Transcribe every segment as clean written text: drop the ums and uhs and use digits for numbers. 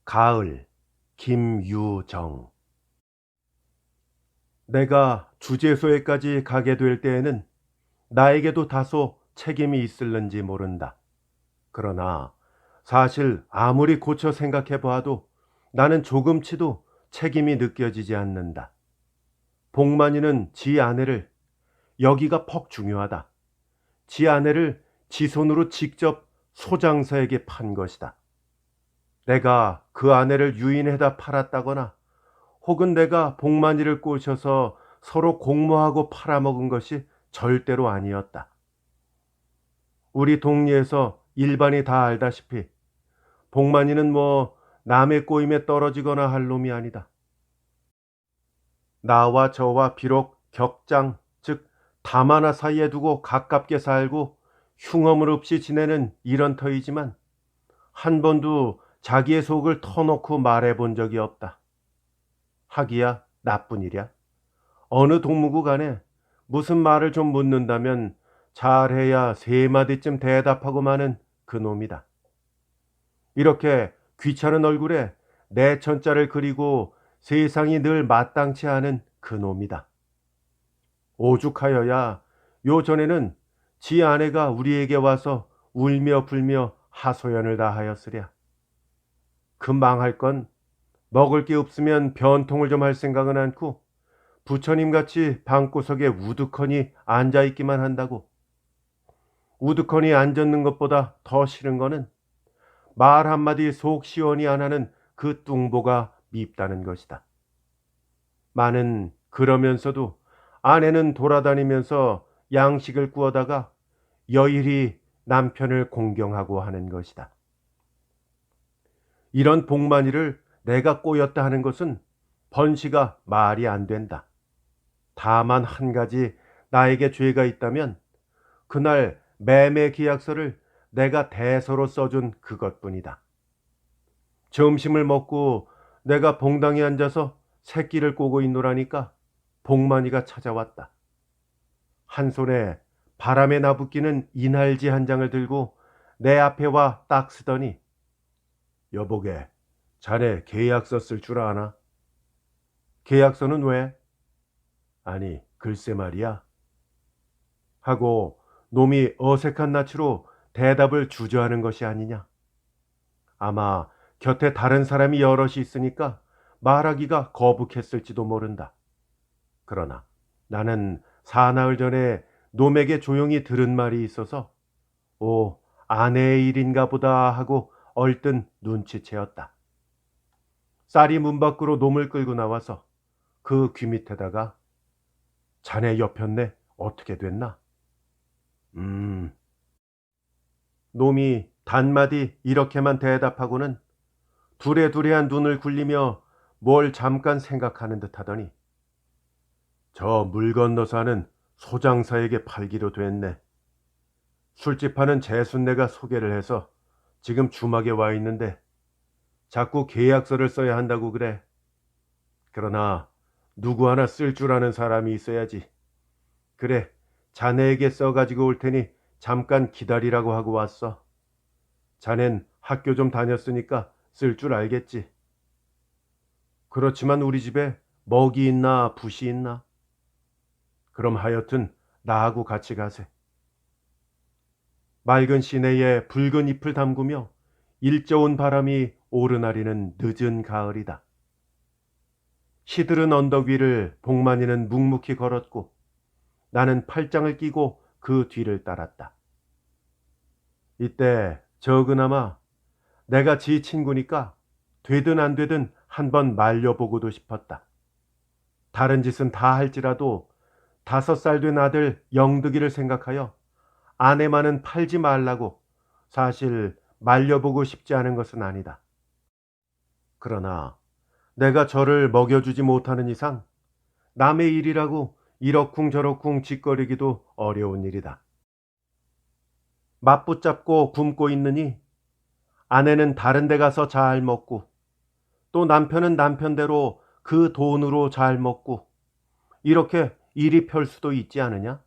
가을, 김유정. 내가 주재소에까지 가게 될 때에는 나에게도 다소 책임이 있을는지 모른다. 그러나 사실 아무리 고쳐 생각해 보아도 나는 조금치도 책임이 느껴지지 않는다. 복만이는 지 아내를, 여기가 퍽 중요하다, 지 아내를 지 손으로 직접 소장사에게 판 것이다. 내가 그 아내를 유인해다 팔았다거나 혹은 내가 복만이를 꼬셔서 서로 공모하고 팔아먹은 것이 절대로 아니었다. 우리 동리에서 일반이 다 알다시피 복만이는 남의 꼬임에 떨어지거나 할 놈이 아니다. 나와 저와 비록 격장, 즉 담 하나 사이에 두고 가깝게 살고 흉엄을 없이 지내는 이런 터이지만 한 번도 자기의 속을 터놓고 말해본 적이 없다. 하기야 나쁜 일이야. 어느 동무구 간에 무슨 말을 좀 묻는다면 잘해야 세 마디쯤 대답하고 마는 그 놈이다. 이렇게 귀찮은 얼굴에 내 천자를 그리고 세상이 늘 마땅치 않은 그 놈이다. 오죽하여야 요전에는 지 아내가 우리에게 와서 울며 불며 하소연을 다 하였으랴. 그 망할 건 먹을 게 없으면 변통을 좀 할 생각은 않고 부처님같이 방구석에 우두커니 앉아있기만 한다고. 우두커니 앉았는 것보다 더 싫은 거는 말 한마디 속 시원히 안 하는 그 뚱보가 밉다는 것이다. 많은 그러면서도 아내는 돌아다니면서 양식을 구워다가 여일이 남편을 공경하고 하는 것이다. 이런 복만이를 내가 꼬였다 하는 것은 번시가 말이 안 된다. 다만 한 가지 나에게 죄가 있다면 그날 매매 계약서를 내가 대서로 써준 그것뿐이다. 점심을 먹고 내가 봉당에 앉아서 새끼를 꼬고 있노라니까 복만이가 찾아왔다. 한 손에 바람에 나부끼는 이날지 한 장을 들고 내 앞에 와 딱 쓰더니 여보게, 자네 계약서 쓸 줄 아나? 계약서는 왜? 아니, 글쎄 말이야. 하고 놈이 어색한 낯으로 대답을 주저하는 것이 아니냐. 아마 곁에 다른 사람이 여럿이 있으니까 말하기가 거북했을지도 모른다. 그러나 나는 사나흘 전에 놈에게 조용히 들은 말이 있어서 오, 아내의 일인가 보다 하고 얼뜬 눈치채었다. 쌀이 문 밖으로 놈을 끌고 나와서 그 귀 밑에다가 자네 옆였네, 어떻게 됐나? 놈이 단마디 이렇게만 대답하고는 두레두레한 눈을 굴리며 뭘 잠깐 생각하는 듯 하더니 저 물 건너 사는 소장사에게 팔기로 됐네. 술집 하는 재순내가 소개를 해서 지금 주막에 와 있는데 자꾸 계약서를 써야 한다고 그래. 그러나 누구 하나 쓸 줄 아는 사람이 있어야지. 그래, 자네에게 써가지고 올 테니 잠깐 기다리라고 하고 왔어. 자넨 학교 좀 다녔으니까 쓸 줄 알겠지. 그렇지만 우리 집에 먹이 있나 붓이 있나? 그럼 하여튼 나하고 같이 가세. 맑은 시내에 붉은 잎을 담그며 일저온 바람이 오르나리는 늦은 가을이다. 시들은 언덕 위를 복만이는 묵묵히 걸었고 나는 팔짱을 끼고 그 뒤를 따랐다. 이때 적으나마 내가 지 친구니까 되든 안 되든 한번 말려보고도 싶었다. 다른 짓은 다 할지라도 5살 된 아들 영득이를 생각하여 아내만은 팔지 말라고 사실 말려보고 싶지 않은 것은 아니다. 그러나 내가 저를 먹여주지 못하는 이상 남의 일이라고 이러쿵저러쿵 짓거리기도 어려운 일이다. 맞붙잡고 굶고 있느니 아내는 다른 데 가서 잘 먹고 또 남편은 남편대로 그 돈으로 잘 먹고 이렇게 일이 펼 수도 있지 않으냐?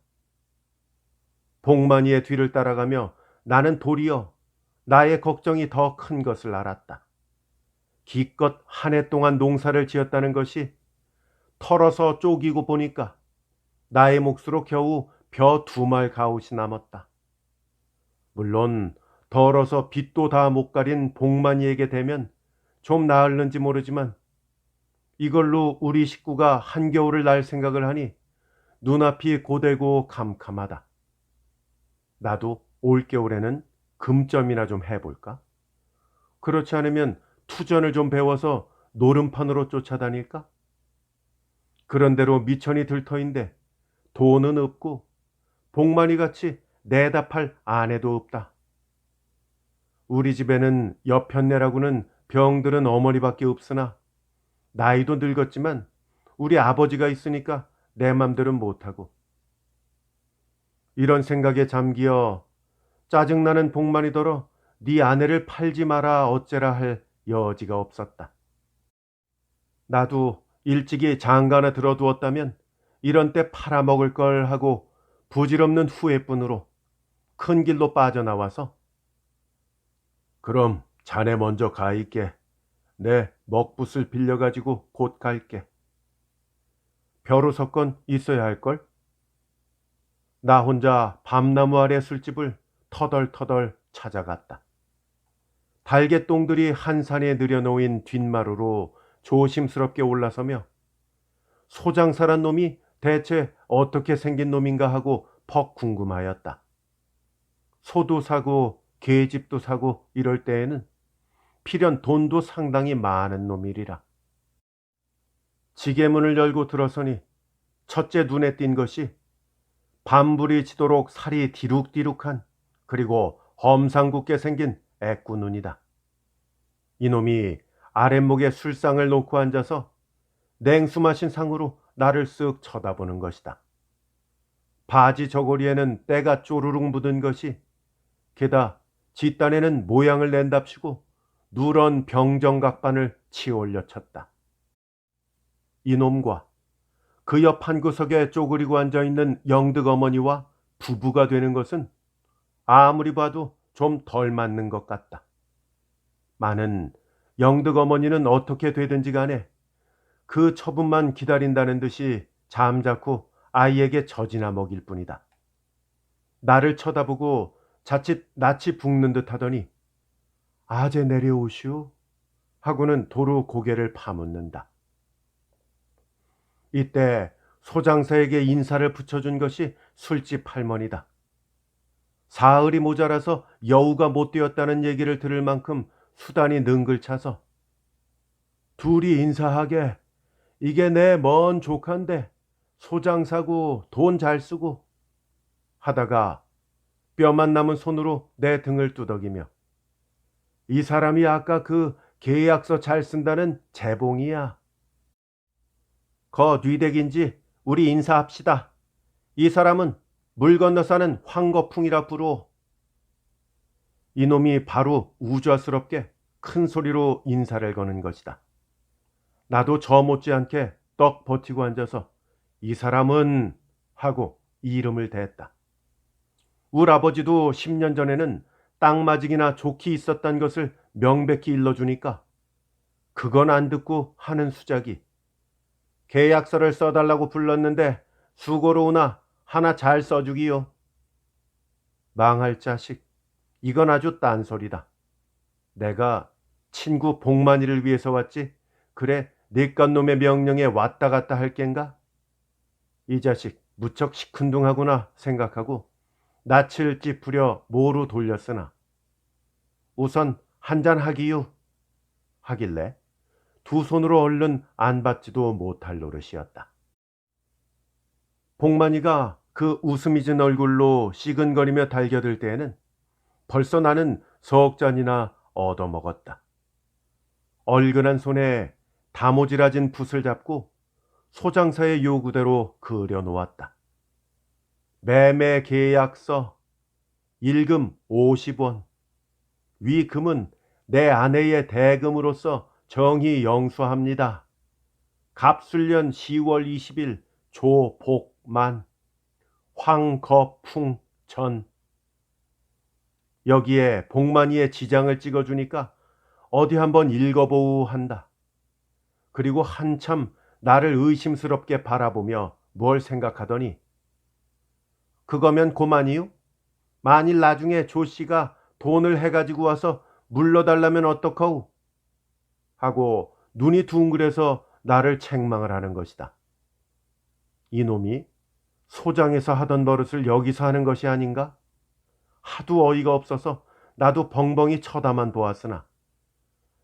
복만이의 뒤를 따라가며 나는 도리어 나의 걱정이 더 큰 것을 알았다. 기껏 한 해 동안 농사를 지었다는 것이 털어서 쪼기고 보니까 나의 몫으로 겨우 벼 2말 가옷이 남았다. 물론 덜어서 빚도 다 못 가린 복만이에게 되면 좀 나을는지 모르지만 이걸로 우리 식구가 한겨울을 날 생각을 하니 눈앞이 고되고 캄캄하다. 나도 올겨울에는 금점이나 좀 해볼까? 그렇지 않으면 투전을 좀 배워서 노름판으로 쫓아다닐까? 그런대로 미천이 들터인데 돈은 없고 복만이 같이 내다 팔 아내도 없다. 우리 집에는 여편네라고는 병들은 어머니밖에 없으나 나이도 늙었지만 우리 아버지가 있으니까 내 맘대로 못하고. 이런 생각에 잠기어 짜증나는 복만이더러 네 아내를 팔지 마라 어째라 할 여지가 없었다. 나도 일찍이 장가나 들어두었다면 이런 때 팔아먹을 걸 하고 부질없는 후회뿐으로 큰 길로 빠져나와서 그럼 자네 먼저 가 있게. 내 먹붓을 빌려가지고 곧 갈게. 벼루석건 있어야 할걸? 나 혼자 밤나무 아래 술집을 터덜터덜 찾아갔다. 달개똥들이 한산에 늘여놓인 뒷마루로 조심스럽게 올라서며 소장사란 놈이 대체 어떻게 생긴 놈인가 하고 퍽 궁금하였다. 소도 사고 계집도 사고 이럴 때에는 필연 돈도 상당히 많은 놈이리라. 지게문을 열고 들어서니 첫째 눈에 띈 것이 밤불이 지도록 살이 디룩디룩한 그리고 험상궂게 생긴 애꾸눈이다. 이놈이 아랫목에 술상을 놓고 앉아서 냉수 마신 상으로 나를 쓱 쳐다보는 것이다. 바지 저고리에는 때가 쪼르륵 묻은 것이 게다 뒷단에는 모양을 낸답시고 누런 병정각반을 치올려 쳤다. 이놈과 그 옆 한 구석에 쪼그리고 앉아있는 영득 어머니와 부부가 되는 것은 아무리 봐도 좀 덜 맞는 것 같다. 많은 영득 어머니는 어떻게 되든지 간에 그 처분만 기다린다는 듯이 잠자코 아이에게 젖이나 먹일 뿐이다. 나를 쳐다보고 자칫 낯이 붓는 듯 하더니 아재 내려오시오 하고는 도로 고개를 파묻는다. 이때 소장사에게 인사를 붙여준 것이 술집 할머니다. 사흘이 모자라서 여우가 못 되었다는 얘기를 들을 만큼 수단이 능글차서 둘이 인사하게 이게 내 먼 조카인데 소장사고 돈 잘 쓰고 하다가 뼈만 남은 손으로 내 등을 두덕이며 이 사람이 아까 그 계약서 잘 쓴다는 재봉이야. 거 뒤댁인지 우리 인사합시다. 이 사람은 물 건너 사는 황거풍이라 부르오. 이놈이 바로 우좌스럽게 큰 소리로 인사를 거는 것이다. 나도 저 못지않게 떡 버티고 앉아서 이 사람은 하고 이름을 댔다. 우리 아버지도 10년 전에는 땅마직이나 좋기 있었단 것을 명백히 일러주니까 그건 안 듣고 하는 수작이 계약서를 써달라고 불렀는데 수고로 오나 하나 잘 써주기요. 망할 자식, 이건 아주 딴소리다. 내가 친구 복만이를 위해서 왔지 그래 내깟 놈의 명령에 왔다 갔다 할 겐가? 이 자식 무척 시큰둥하구나 생각하고 낯을 찌푸려 모로 돌렸으나 우선 한잔 하기유 하길래 두 손으로 얼른 안 받지도 못할 노릇이었다. 복만이가 그 웃음 잊은 얼굴로 시근거리며 달겨들 때에는 벌써 나는 석 잔이나 얻어먹었다. 얼근한 손에 다모질아진 붓을 잡고 소장사의 요구대로 그려놓았다. 매매 계약서, 일금 50원, 위 금은 내 아내의 대금으로서 정히 영수합니다. 갑술년 10월 20일 조복만, 황거풍전. 여기에 복만이의 지장을 찍어주니까 어디 한번 읽어보우 한다. 그리고 한참 나를 의심스럽게 바라보며 뭘 생각하더니 그거면 고만이요? 만일 나중에 조 씨가 돈을 해가지고 와서 물러달라면 어떡하우? 하고 눈이 둥그레서 나를 책망을 하는 것이다. 이놈이 소장에서 하던 버릇을 여기서 하는 것이 아닌가? 하도 어이가 없어서 나도 벙벙이 쳐다만 보았으나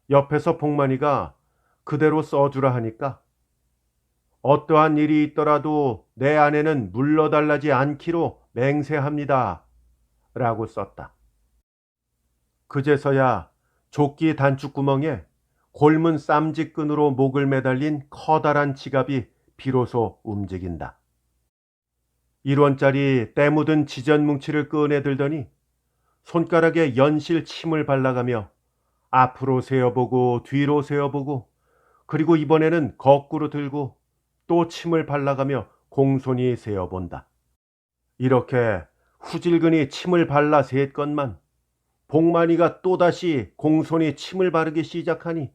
옆에서 복만이가 그대로 써주라 하니까 어떠한 일이 있더라도 내 아내는 물러달라지 않기로 맹세합니다. 라고 썼다. 그제서야 조끼 단축구멍에 골문 쌈짓끈으로 목을 매달린 커다란 지갑이 비로소 움직인다. 1원짜리 때 묻은 지전 뭉치를 꺼내 들더니 손가락에 연실 침을 발라가며 앞으로 세어보고 뒤로 세어보고 그리고 이번에는 거꾸로 들고 또 침을 발라가며 공손히 세어본다. 이렇게 후질근히 침을 발라 셋건만 복만이가 또다시 공손히 침을 바르기 시작하니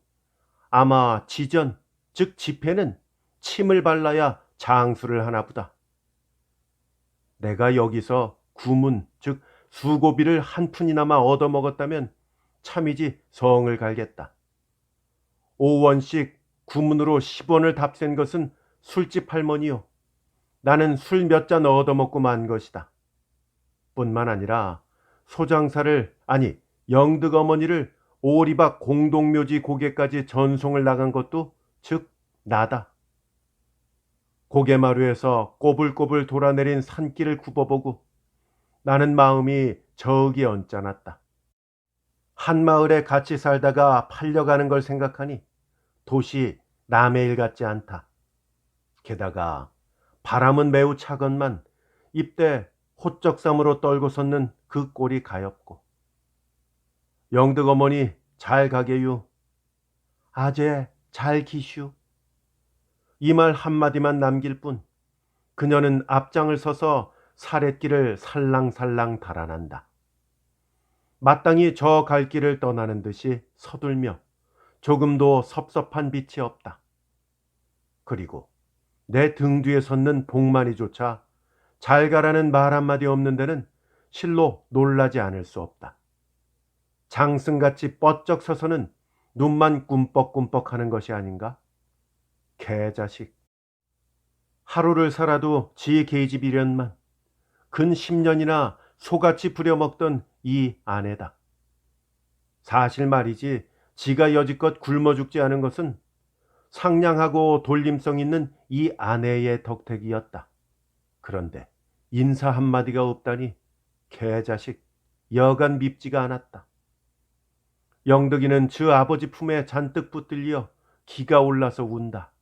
아마 지전, 즉 지폐는 침을 발라야 장수를 하나보다. 내가 여기서 구문, 즉 수고비를 한 푼이나마 얻어먹었다면 참이지 성을 갈겠다. 5원씩 구문으로 10원을 답센 것은 술집 할머니요. 나는 술 몇 잔 얻어먹고 만 것이다. 뿐만 아니라 소장사를 아니 영득 어머니를 오리박 공동묘지 고개까지 전송을 나간 것도 즉 나다. 고개마루에서 꼬불꼬불 돌아내린 산길을 굽어보고 나는 마음이 저기 언짢았다. 한 마을에 같이 살다가 팔려가는 걸 생각하니 도시 남의 일 같지 않다. 게다가 바람은 매우 차건만 입대 호적삼으로 떨고 섰는 그 꼴이 가엾고 영득 어머니 잘 가게유. 아재 잘 기슈. 이 말 한마디만 남길 뿐 그녀는 앞장을 서서 사렛길을 살랑살랑 달아난다. 마땅히 저 갈 길을 떠나는 듯이 서둘며 조금도 섭섭한 빛이 없다. 그리고 내 등 뒤에 섰는 복만이조차 잘 가라는 말 한마디 없는 데는 실로 놀라지 않을 수 없다. 장승같이 뻗쩍 서서는 눈만 꿈뻑꿈뻑 하는 것이 아닌가? 개자식. 하루를 살아도 지 계집이련만 근 10년이나 소같이 부려먹던 이 아내다. 사실 말이지 지가 여지껏 굶어 죽지 않은 것은 상냥하고 돌림성 있는 이 아내의 덕택이었다. 그런데 인사 한마디가 없다니 개자식 여간 밉지가 않았다. 영덕이는 저 아버지 품에 잔뜩 붙들려 기가 올라서 운다.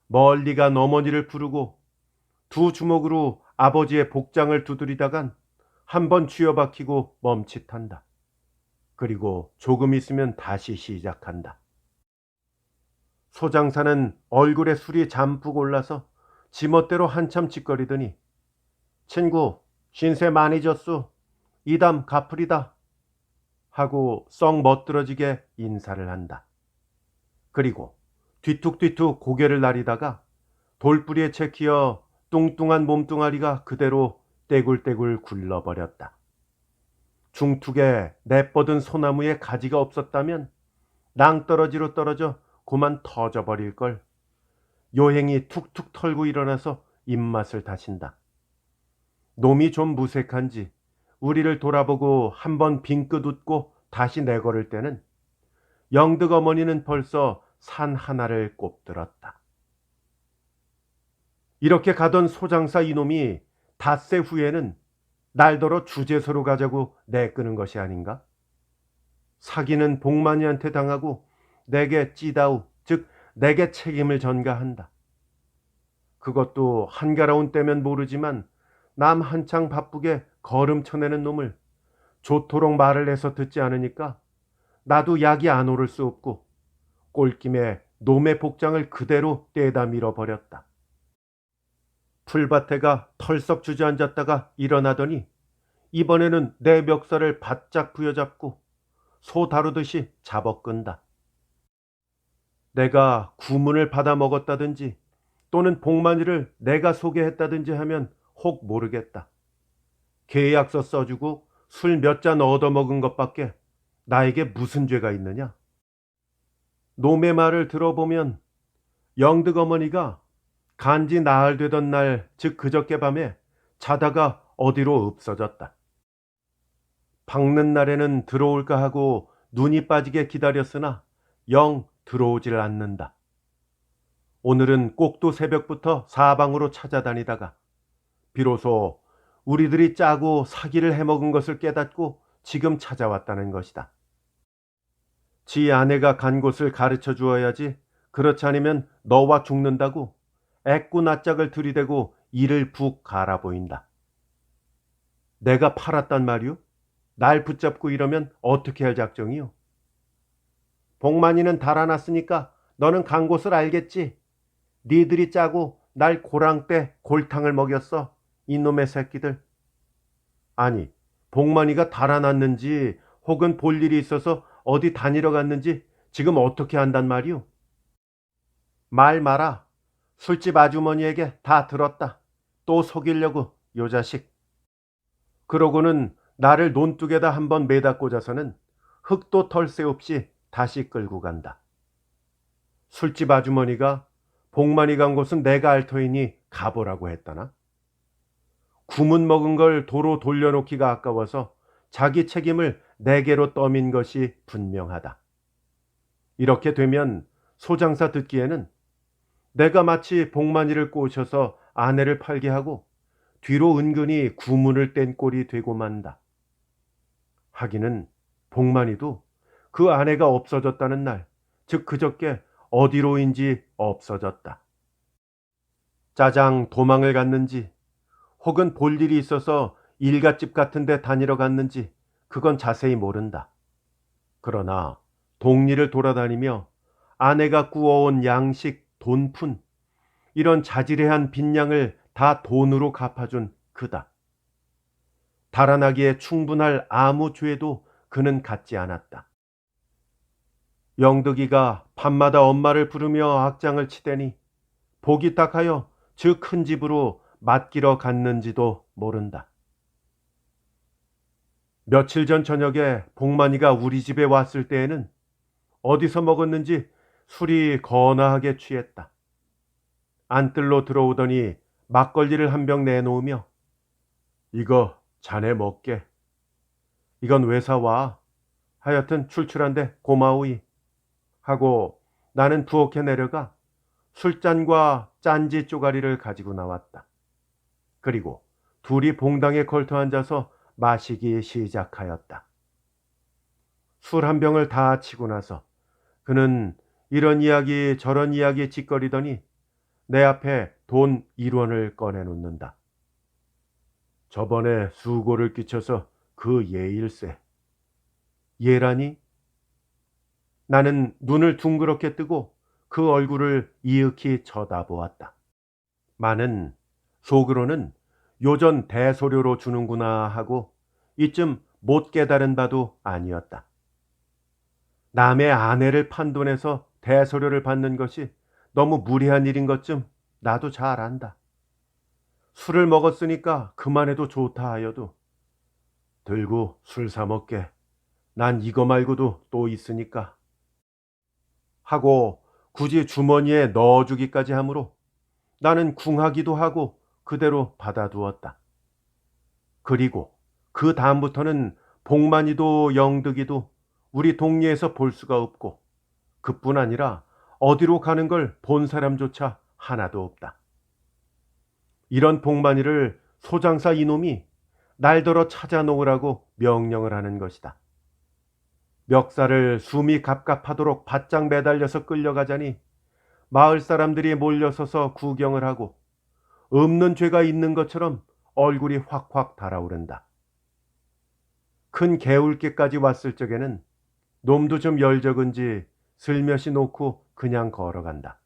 멀리 간 어머니를 부르고 두 주먹으로 아버지의 복장을 두드리다간 한번 쥐어박히고 멈칫한다. 그리고 조금 있으면 다시 시작한다. 소장사는 얼굴에 술이 잠푹 올라서 지멋대로 한참 짓거리더니 친구 신세 많이 졌수. 이담 갚으리다. 하고 썩 멋들어지게 인사를 한다. 그리고 뒤툭뒤툭 고개를 나리다가 돌뿌리에 채키어 뚱뚱한 몸뚱아리가 그대로 떼굴떼굴 굴러버렸다. 중툭에 내뻗은 소나무에 가지가 없었다면 낭떠러지로 떨어져 고만 터져버릴걸. 요행이 툭툭 털고 일어나서 입맛을 다신다. 놈이 좀 무색한지 우리를 돌아보고 한번 빙긋 웃고 다시 내걸을 때는 영득 어머니는 벌써 산 하나를 꼽들었다. 이렇게 가던 소장사 이놈이 닷새 후에는 날더러 주제소로 가자고 내끄는 것이 아닌가? 사기는 복만이한테 당하고 내게 찌다우, 즉 내게 책임을 전가한다. 그것도 한가로운 때면 모르지만 남 한창 바쁘게 걸음 쳐내는 놈을 좋도록 말을 해서 듣지 않으니까 나도 약이 안 오를 수 없고 꼴김에 놈의 복장을 그대로 떼다 밀어버렸다. 풀밭에가 털썩 주저앉았다가 일어나더니 이번에는 내 멱살을 바짝 부여잡고 소 다루듯이 잡아끈다. 내가 구문을 받아 먹었다든지 또는 복만이를 내가 소개했다든지 하면 혹 모르겠다. 계약서 써주고 술 몇 잔 얻어먹은 것밖에 나에게 무슨 죄가 있느냐? 놈의 말을 들어보면 영득 어머니가 간지 나흘 되던 날, 즉 그저께 밤에 자다가 어디로 없어졌다. 박는 날에는 들어올까 하고 눈이 빠지게 기다렸으나 영 들어오질 않는다. 오늘은 꼭두 새벽부터 사방으로 찾아다니다가 비로소 우리들이 짜고 사기를 해먹은 것을 깨닫고 지금 찾아왔다는 것이다. 지 아내가 간 곳을 가르쳐 주어야지 그렇지 않으면 너와 죽는다고 애꾸 낯짝을 들이대고 이를 푹 갈아 보인다. 내가 팔았단 말이오? 날 붙잡고 이러면 어떻게 할 작정이오? 복만이는 달아났으니까 너는 간 곳을 알겠지. 니들이 짜고 날 고랑 때 골탕을 먹였어. 이놈의 새끼들. 아니, 복만이가 달아났는지 혹은 볼 일이 있어서 어디 다니러 갔는지 지금 어떻게 한단 말이오? 말 마라. 술집 아주머니에게 다 들었다. 또 속이려고 요 자식. 그러고는 나를 논둑에다 한번 매다 꽂아서는 흙도 털새 없이 다시 끌고 간다. 술집 아주머니가 복만이 간 곳은 내가 알 터이니 가보라고 했다나? 구문 먹은 걸 도로 돌려놓기가 아까워서 자기 책임을 내게로 떠민 것이 분명하다. 이렇게 되면 소장사 듣기에는 내가 마치 복만이를 꼬셔서 아내를 팔게 하고 뒤로 은근히 구문을 뗀 꼴이 되고 만다. 하기는 복만이도 그 아내가 없어졌다는 날, 즉 그저께 어디로인지 없어졌다. 짜장 도망을 갔는지 혹은 볼 일이 있어서 일갓집 같은 데 다니러 갔는지 그건 자세히 모른다. 그러나 동리를 돌아다니며 아내가 구워온 양식, 돈푼 이런 자지레한 빈량을 다 돈으로 갚아준 그다. 달아나기에 충분할 아무 죄도 그는 갖지 않았다. 영덕이가 밤마다 엄마를 부르며 악장을 치대니 복이 딱하여 저 큰 집으로 맡기러 갔는지도 모른다. 며칠 전 저녁에 복만이가 우리 집에 왔을 때에는 어디서 먹었는지 술이 거나하게 취했다. 안뜰로 들어오더니 막걸리를 한 병 내놓으며 이거 자네 먹게. 이건 왜 사와? 하여튼 출출한데 고마우이. 하고 나는 부엌에 내려가 술잔과 짠지 쪼가리를 가지고 나왔다. 그리고 둘이 봉당에 걸터 앉아서 마시기 시작하였다. 술 한 병을 다 치고 나서 그는 이런 이야기 저런 이야기 짓거리더니 내 앞에 돈 1원을 꺼내놓는다. 저번에 수고를 끼쳐서 그 예일세. 예라니? 나는 눈을 둥그렇게 뜨고 그 얼굴을 이윽히 쳐다보았다. 마는 속으로는 요전 대소료로 주는구나 하고 이쯤 못 깨달은 바도 아니었다. 남의 아내를 판돈해서 대소료를 받는 것이 너무 무리한 일인 것쯤 나도 잘 안다. 술을 먹었으니까 그만해도 좋다 하여도 들고 술 사 먹게. 난 이거 말고도 또 있으니까. 하고 굳이 주머니에 넣어주기까지 하므로 나는 궁하기도 하고 그대로 받아두었다. 그리고 그 다음부터는 복만이도 영득이도 우리 동리에서 볼 수가 없고 그뿐 아니라 어디로 가는 걸 본 사람조차 하나도 없다. 이런 복만이를 소장사 이놈이 날더러 찾아놓으라고 명령을 하는 것이다. 멱살을 숨이 갑갑하도록 바짝 매달려서 끌려가자니 마을 사람들이 몰려서서 구경을 하고 없는 죄가 있는 것처럼 얼굴이 확확 달아오른다. 큰 개울가까지 왔을 적에는 놈도 좀 열적은지 슬며시 놓고 그냥 걸어간다.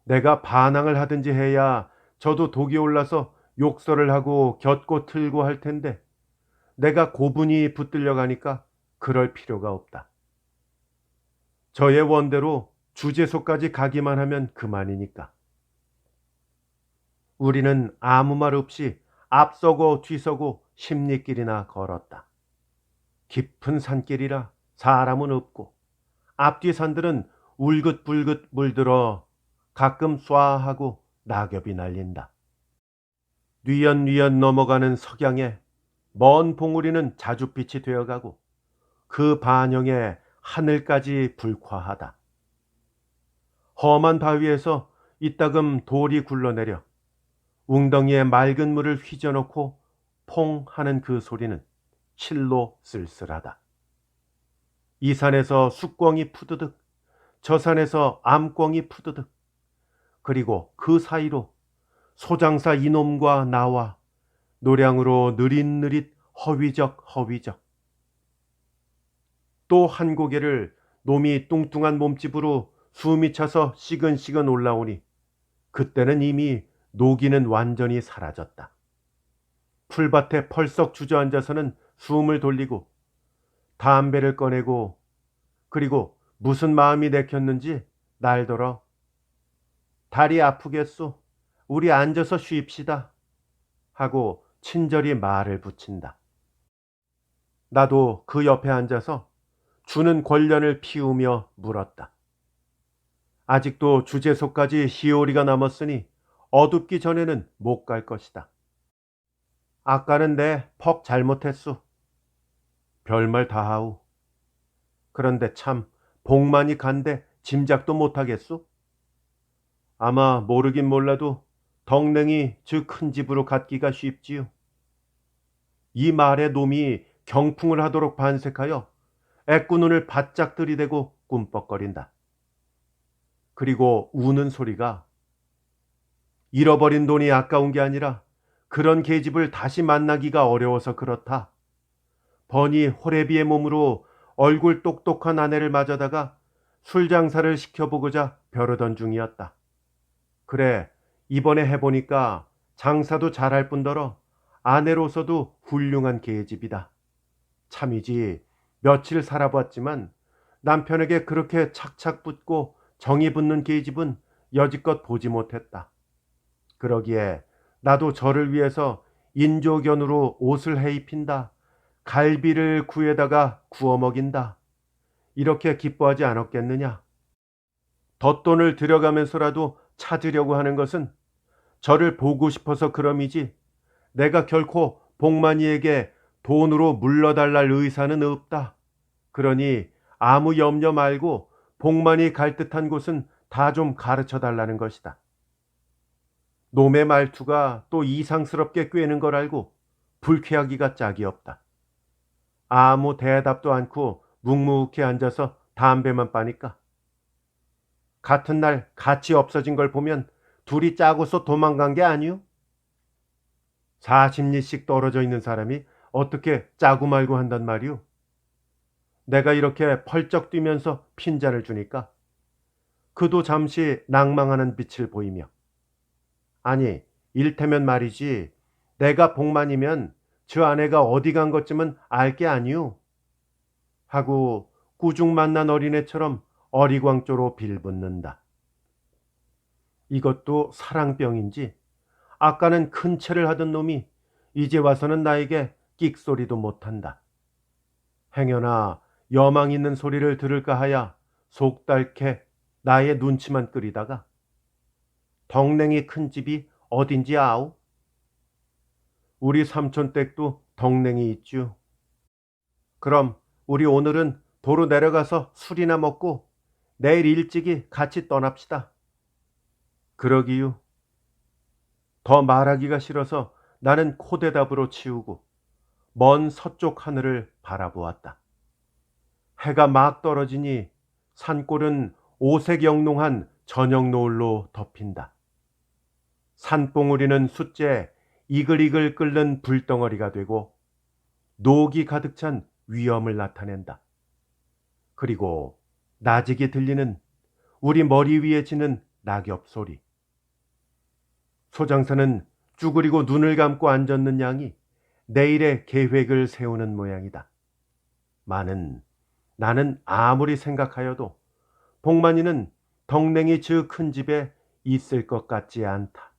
내가 반항을 하든지 해야 저도 독이 올라서 욕설을 하고 곁고 틀고 할 텐데 내가 고분이 붙들려 가니까 그럴 필요가 없다. 저의 원대로 주제소까지 가기만 하면 그만이니까. 우리는 아무 말 없이 앞서고 뒤서고 10리길이나 걸었다. 깊은 산길이라 사람은 없고 앞뒤 산들은 울긋불긋 물들어 가끔 쏴하고 낙엽이 날린다. 뉘엿뉘엿 넘어가는 석양에 먼 봉우리는 자줏빛이 되어가고 그 반영에 하늘까지 불화하다. 험한 바위에서 이따금 돌이 굴러내려 웅덩이에 맑은 물을 휘저놓고 퐁 하는 그 소리는 실로 쓸쓸하다. 이 산에서 숫꿩이 푸드득, 저 산에서 암꿩이 푸드득, 그리고 그 사이로 소장사 이놈과 나와 노량으로 느릿느릿 허위적 또 한 고개를 놈이 뚱뚱한 몸집으로 숨이 차서 시근시근 올라오니 그때는 이미 노기는 완전히 사라졌다. 풀밭에 펄썩 주저앉아서는 숨을 돌리고 담배를 꺼내고 그리고 무슨 마음이 내켰는지 날더러 다리 아프겠소. 우리 앉아서 쉽시다. 하고 친절히 말을 붙인다. 나도 그 옆에 앉아서 주는 권련을 피우며 물었다. 아직도 주제소까지 시오리가 남았으니 어둡기 전에는 못 갈 것이다. 아까는 내 퍽 잘못했소. 별말 다 하오. 그런데 참 복만이 간데 짐작도 못하겠소? 아마 모르긴 몰라도 덕냉이 저 큰 집으로 갔기가 쉽지요. 이 말에 놈이 경풍을 하도록 반색하여 애꾸눈을 바짝 들이대고 꿈뻑거린다. 그리고 우는 소리가 잃어버린 돈이 아까운 게 아니라 그런 계집을 다시 만나기가 어려워서 그렇다. 버니 호래비의 몸으로 얼굴 똑똑한 아내를 맞아다가 술 장사를 시켜보고자 벼르던 중이었다. 그래, 이번에 해보니까 장사도 잘할 뿐더러 아내로서도 훌륭한 계집이다. 참이지 며칠 살아봤지만 남편에게 그렇게 착착 붙고 정이 붙는 계집은 여지껏 보지 못했다. 그러기에 나도 저를 위해서 인조견으로 옷을 해 입힌다. 갈비를 구에다가 구워 먹인다. 이렇게 기뻐하지 않았겠느냐? 덧돈을 들여가면서라도 찾으려고 하는 것은 저를 보고 싶어서 그럼이지 내가 결코 복만이에게 돈으로 물러달랄 의사는 없다. 그러니 아무 염려 말고 복만이 갈 듯한 곳은 다 좀 가르쳐 달라는 것이다. 놈의 말투가 또 이상스럽게 꿰는 걸 알고 불쾌하기가 짝이 없다. 아무 대답도 않고 묵묵히 앉아서 담배만 빠니까. 같은 날 같이 없어진 걸 보면 둘이 짜고서 도망간 게 아니오? 40리씩 떨어져 있는 사람이 어떻게 짜고 말고 한단 말이오? 내가 이렇게 펄쩍 뛰면서 핀잔을 주니까 그도 잠시 낭망하는 빛을 보이며 아니 일테면 말이지 내가 복만이면 저 아내가 어디 간 것쯤은 알 게 아니오? 하고 꾸중 만난 어린애처럼 어리광조로 빌붙는다. 이것도 사랑병인지 아까는 큰 채를 하던 놈이 이제 와서는 나에게 끽소리도 못한다. 행여나 여망 있는 소리를 들을까 하야 속달케 나의 눈치만 끓이다가 덕냉이 큰 집이 어딘지 아오? 우리 삼촌 댁도 덕냉이 있죠. 그럼 우리 오늘은 도로 내려가서 술이나 먹고 내일 일찍이 같이 떠납시다. 그러기유. 더 말하기가 싫어서 나는 코대답으로 치우고 먼 서쪽 하늘을 바라보았다. 해가 막 떨어지니 산골은 오색영롱한 저녁 노을로 덮인다. 산봉우리는 숫째 이글이글 끓는 불덩어리가 되고 녹이 가득 찬 위험을 나타낸다. 그리고 나직이 들리는 우리 머리 위에 지는 낙엽 소리. 소장사는 쭈그리고 눈을 감고 앉았는 양이 내일의 계획을 세우는 모양이다. 나는 아무리 생각하여도 복만이는 덕냉이 저 큰 집에 있을 것 같지 않다.